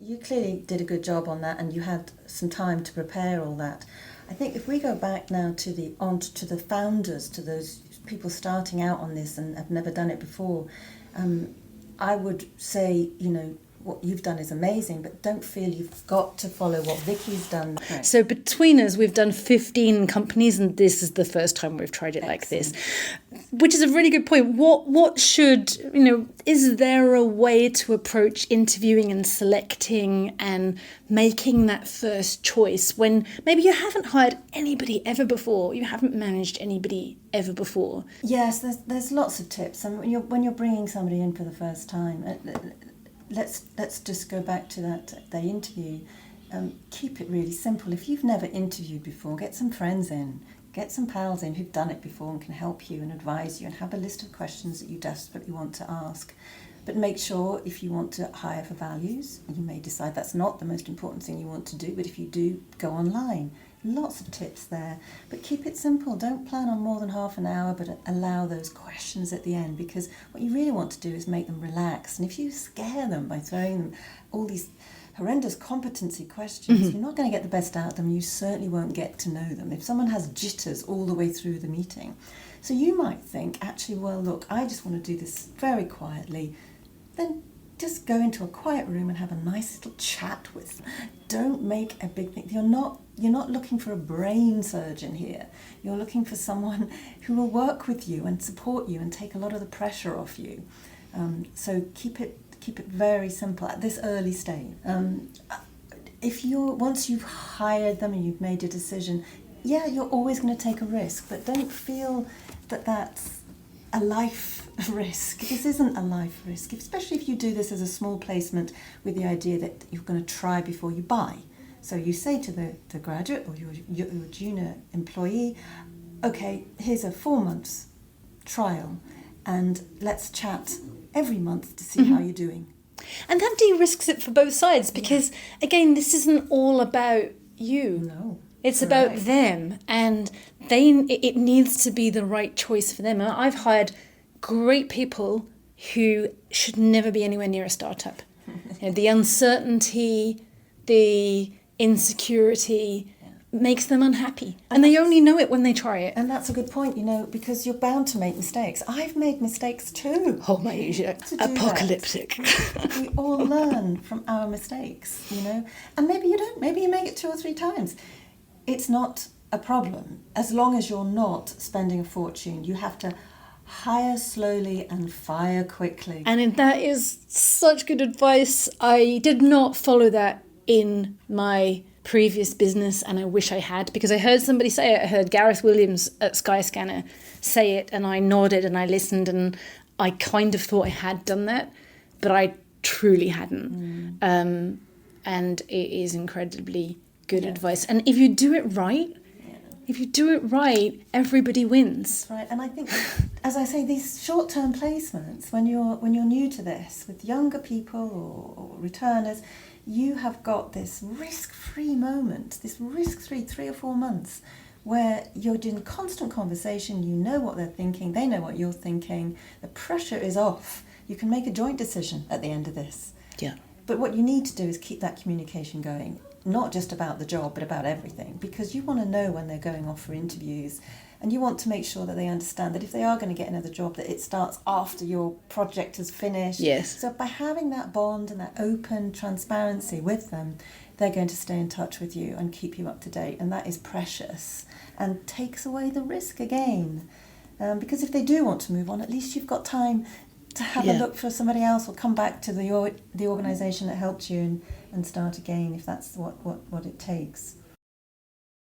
you clearly did a good job on that, and you had some time to prepare all that. I think if we go back now to the founders, to those people starting out on this and have never done it before, I would say, what you've done is amazing, but don't feel you've got to follow what Vicky's done. Right. So between us, we've done 15 companies, and this is the first time we've tried it like this, which is a really good point. What should, is there a way to approach interviewing and selecting and making that first choice when maybe you haven't hired anybody ever before, you haven't managed anybody ever before? Yes, there's lots of tips. And when you're bringing somebody in for the first time, let's just go back to that interview. Keep it really simple. If you've never interviewed before, get some friends in, get some pals in who've done it before and can help you and advise you, and have a list of questions that you desperately want to ask. But make sure, if you want to hire for values, you may decide that's not the most important thing you want to do, but if you do, go online. Lots of tips there, but keep it simple. Don't plan on more than half an hour, but allow those questions at the end, because what you really want to do is make them relax. And if you scare them by throwing them all these horrendous competency questions, you're not going to get the best out of them. You certainly won't get to know them. If someone has jitters all the way through the meeting, so you might think, actually, well, look, I just want to do this very quietly, then just go into a quiet room and have a nice little chat with them. Don't make a big thing. You're not looking for a brain surgeon here. You're looking for someone who will work with you and support you and take a lot of the pressure off you. So keep it very simple at this early stage. Once you've hired them and you've made a decision, you're always going to take a risk, but don't feel that that's a life risk. This isn't a life risk, especially if you do this as a small placement with the idea that you're going to try before you buy. So you say to the graduate or your junior employee, okay, here's a 4 months trial, and let's chat every month to see how you're doing. And that de-risks it for both sides, because again, this isn't all about you. No. It's about them, and it needs to be the right choice for them. And I've hired great people who should never be anywhere near a startup. The uncertainty, the insecurity makes them unhappy. And they only know it when they try it. And that's a good point, because you're bound to make mistakes. I've made mistakes too. Oh my, apocalyptic. We all learn from our mistakes, And maybe you don't. Maybe you make it 2 or 3 times. It's not a problem, as long as you're not spending a fortune. You have to hire slowly and fire quickly. And that is such good advice. I did not follow that in my previous business, and I wish I had, because I heard somebody say it. I heard Gareth Williams at Skyscanner say it, and I nodded and I listened, and I kind of thought I had done that, but I truly hadn't. And it is incredibly good advice. And if you do it right, everybody wins. That's right. And I think, as I say, these short-term placements, when you're new to this, with younger people or returners, you have got this risk-free moment, this risk-free 3 or 4 months, where you're doing constant conversation. You know what they're thinking, they know what you're thinking. The pressure is off. You can make a joint decision at the end of this. Yeah. But what you need to do is keep that communication going. Not just about the job, but about everything, because you want to know when they're going off for interviews, and you want to make sure that they understand that if they are going to get another job, that it starts after your project has finished. Yes. So by having that bond and that open transparency with them, they're going to stay in touch with you and keep you up to date, and that is precious and takes away the risk again. Because if they do want to move on, at least you've got time to have a look for somebody else, or come back to the organisation that helped you and start again, if that's what it takes.